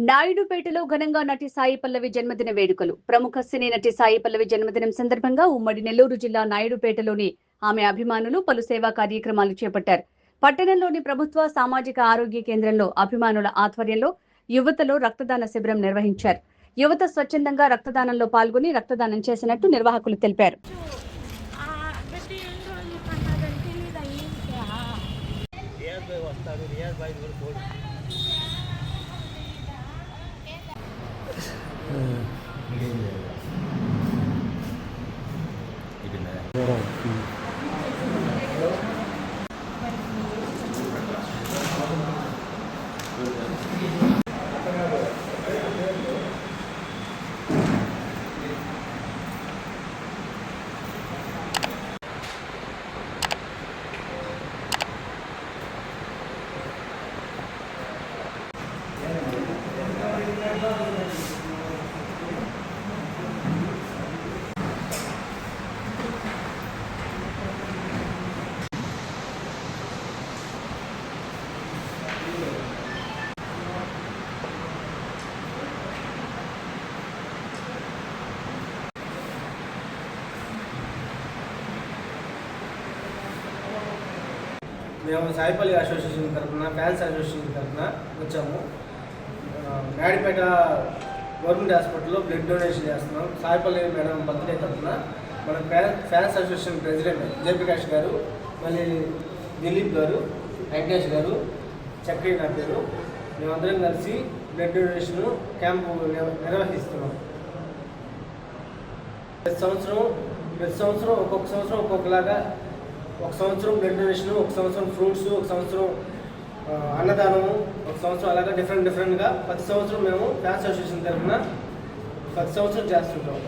నాయుడుపేటలో ఘనంగా నటి సాయి పల్లవి జన్మదిన వేడుకలు. ప్రముఖ సినీ నటి సాయి పల్లవి జన్మదినం సందర్భంగా ఉమ్మడి నెల్లూరు జిల్లా నాయుడుపేటలోని ఆమె అభిమానులు పలు సేవా కార్యక్రమాలు చేపట్టారు. పట్టణంలోని ప్రభుత్వ సామాజిక ఆరోగ్య కేంద్రంలో అభిమానుల ఆధ్వర్యంలో యువతలో రక్తదాన శిబిరం నిర్వహించారు. యువత స్వచ్ఛందంగా రక్తదానంలో పాల్గొని రక్తదానం చేసినట్టు నిర్వాహకులు తెలిపారు. మేము సాయిపల్లి అసోసియేషన్ తరఫున ఫ్యాన్స్ అసోసియేషన్ తరఫున వచ్చాము. నాయుడుపేట గవర్నమెంట్ హాస్పిటల్లో బ్లడ్ డొనేషన్ చేస్తున్నాం. సాయిపల్లి మేడం బర్త్డే తరఫున మన ఫ్యాన్స్ అసోసియేషన్ ప్రెసిడెంట్ జయప్రకాష్ గారు, మళ్ళీ దిలీప్ గారు, వెంకటేష్ గారు, చక్రి నా పేరు, మేమందరం కలిసి బ్లడ్ డొనేషన్ క్యాంపు నిర్వహిస్తున్నాం. ప్రతి సంవత్సరం ఒక్కొక్కలాగా, ఒక సంవత్సరం బ్లడ్ డొనేషన్, ఒక సంవత్సరం ఫ్రూట్స్, ఒక సంవత్సరం అన్నదానము, ఒక సంవత్సరం అలాగా డిఫరెంట్గా ప్రతి సంవత్సరం మేము ఫ్యాన్స్ అసోసియేషన్ తరఫున ప్రతి సంవత్సరం చేస్తుంటాం.